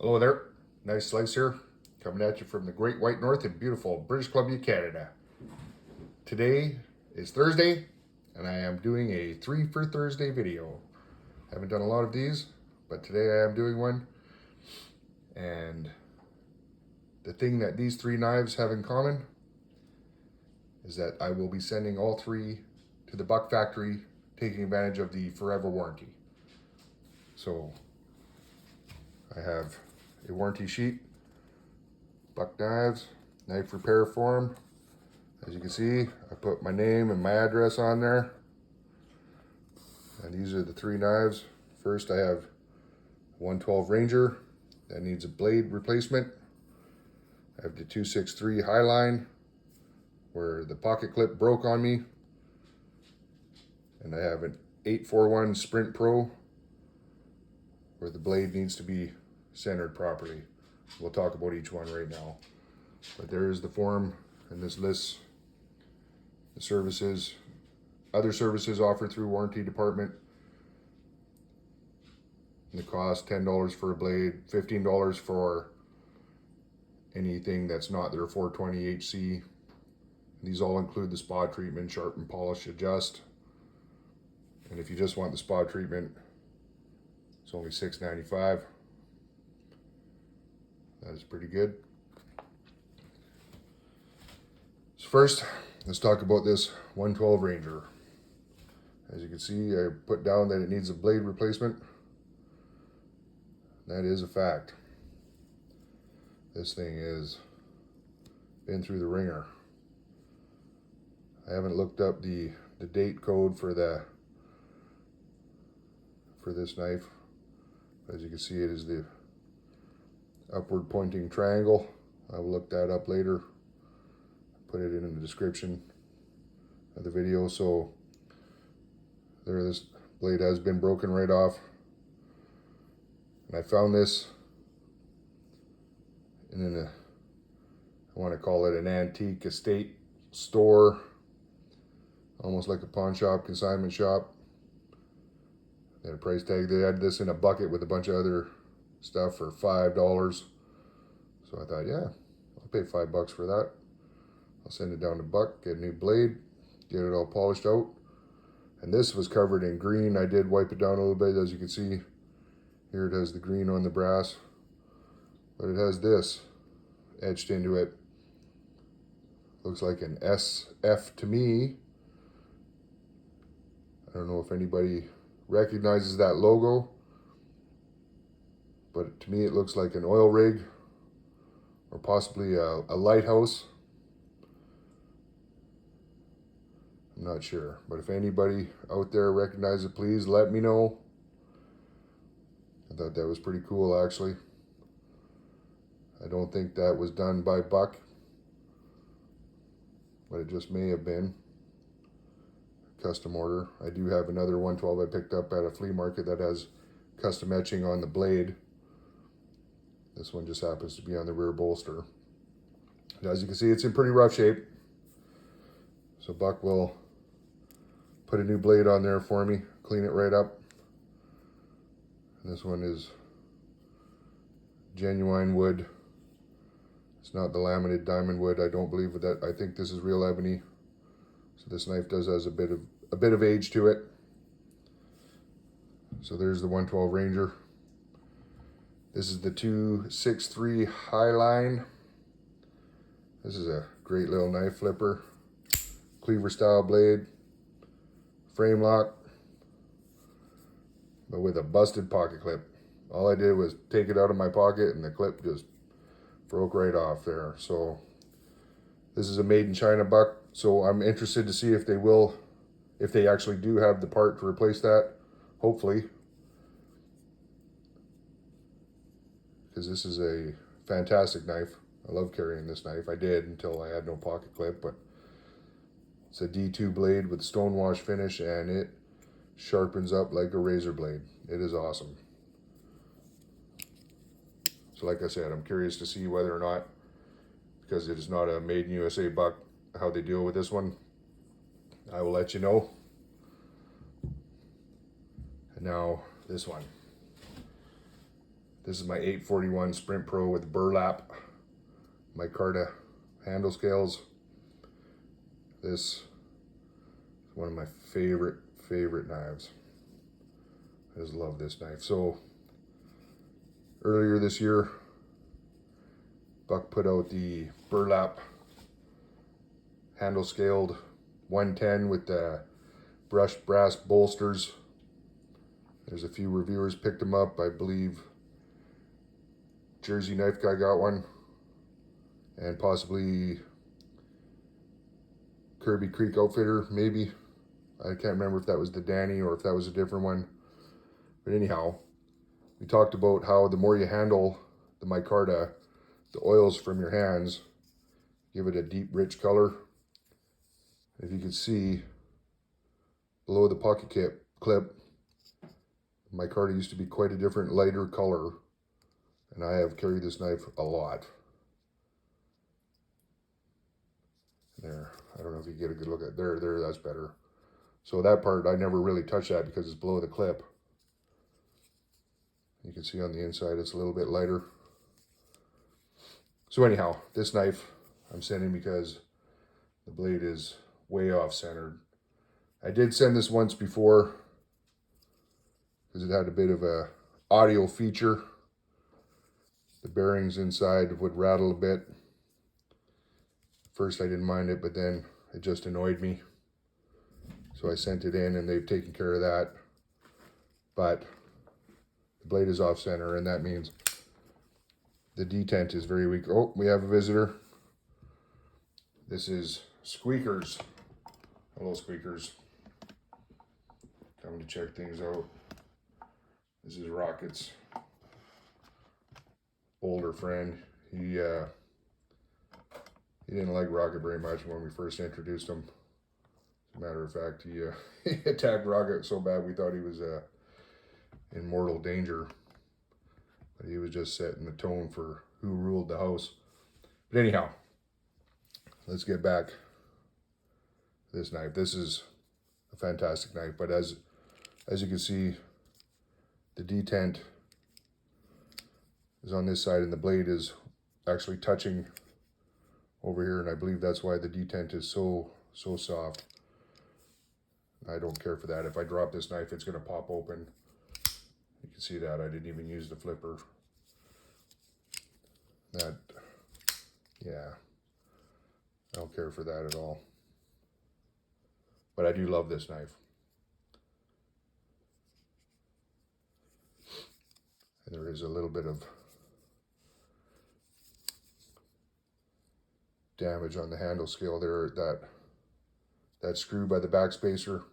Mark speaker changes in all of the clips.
Speaker 1: Hello there, nice slice here, coming at you from the Great White North in beautiful British Columbia, Canada. Today is Thursday, and I am doing a 3 for Thursday video. Haven't done a lot of these, but today I am doing one. And the thing that these three knives have in common is that I will be sending all three to the Buck factory, taking advantage of the forever warranty. So I have a warranty sheet, Buck knives, knife repair form. As you can see, I put my name and my address on there. And these are the three knives. First I have 112 Ranger that needs a blade replacement. I have the 263 Highline where the pocket clip broke on me. And I have an 841 Sprint Pro where the blade needs to be centered properly. We'll talk about each one right now. But there is the form, and this lists the services, other services offered through warranty department. And the cost, $10 for a blade, $15 for anything that's not their 420 HC. These all include the spa treatment, sharpen, polish, adjust. And if you just want the spa treatment, it's only $6.95. That is pretty good. So first, let's talk about this 112 Ranger. As you can see, I put down that it needs a blade replacement. That is a fact. This thing is been through the ringer. I haven't looked up the date code for this knife. As you can see, it is the upward pointing triangle. I will look that up later. Put it in the description of the video. So there, this blade has been broken right off. And I found this in I want to call it an antique estate store, almost like a pawn shop, consignment shop. They had a price tag. They had this in a bucket with a bunch of other stuff for $5. So I thought, yeah, I'll pay $5 for that. I'll send it down to Buck, get a new blade, get it all polished out. And this was covered in green. I did wipe it down a little bit, as you can see. Here it has the green on the brass, but it has this etched into it. Looks like an SF to me. I don't know if anybody recognizes that logo, but to me it looks like an oil rig or possibly a lighthouse. I'm not sure, but if anybody out there recognizes it, please let me know. I thought that was pretty cool, actually. I don't think that was done by Buck, but it just may have been custom order. I do have another 112 I picked up at a flea market that has custom etching on the blade. This one just happens to be on the rear bolster. And as you can see, it's in pretty rough shape. So Buck will put a new blade on there for me, clean it right up. And this one is genuine wood. It's not the laminated diamond wood. I don't believe with that. I think this is real ebony. So this knife does has a bit of age to it. So there's the 112 Ranger. This is the 263 Highline. This is a great little knife flipper. Cleaver style blade. Frame lock. But with a busted pocket clip. All I did was take it out of my pocket and the clip just broke right off there. So this is a made in China Buck. So I'm interested to see if they actually do have the part to replace that. Hopefully. Because this is a fantastic knife. I love carrying this knife. I did until I had no pocket clip, but it's a D2 blade with stonewash finish, and it sharpens up like a razor blade. It is awesome. So like I said, I'm curious to see whether or not, because it is not a made in USA Buck, how they deal with this one. I will let you know. And now this one. This is my 841 Sprint Pro with burlap micarta handle scales. This is one of my favorite knives. I just love this knife. So earlier this year, Buck put out the burlap handle scaled 110 with the brushed brass bolsters. There's a few reviewers picked them up. I believe Jersey Knife Guy got one, and possibly Kirby Creek Outfitter, maybe. I can't remember if that was the Danny or if that was a different one. But anyhow, we talked about how the more you handle the micarta, the oils from your hands give it a deep, rich color. If you can see, below the pocket clip, micarta used to be quite a different, lighter color. And I have carried this knife a lot. There, I don't know if you get a good look at there, that's better. So that part, I never really touch that because it's below the clip. You can see on the inside, it's a little bit lighter. So anyhow, this knife I'm sending because the blade is way off centered. I did send this once before because it had a bit of a audio feature. The bearings inside would rattle a bit. First I didn't mind it, but then it just annoyed me. So I sent it in and they've taken care of that. But the blade is off center, and that means the detent is very weak. Oh, we have a visitor. This is Squeakers. Hello, Squeakers. Coming to check things out. This is Rocket's older friend. He didn't like Rocket very much when we first introduced him. As a matter of fact, he attacked Rocket so bad we thought he was in mortal danger. But he was just setting the tone for who ruled the house. But anyhow, let's get back to this knife. This is a fantastic knife, but as you can see, the detent is on this side and the blade is actually touching over here, and I believe that's why the detent is so soft. I don't care for that. If I drop this knife, it's going to pop open. You can see that I didn't even use the flipper. That, yeah, I don't care for that at all. But I do love this knife. And there is a little bit of damage on the handle scale there, that screw by the backspacer.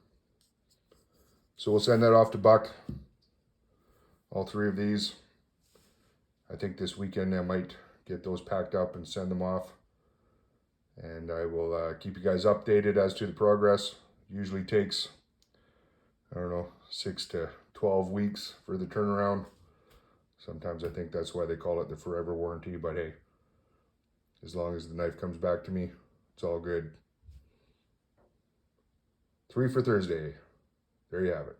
Speaker 1: So we'll send that off to Buck. All three of these. I think this weekend I might get those packed up and send them off. And I will keep you guys updated as to the progress. Usually takes, I don't know, 6 to 12 weeks for the turnaround. Sometimes I think that's why they call it the forever warranty, but hey, as long as the knife comes back to me, it's all good. 3 for Thursday. There you have it.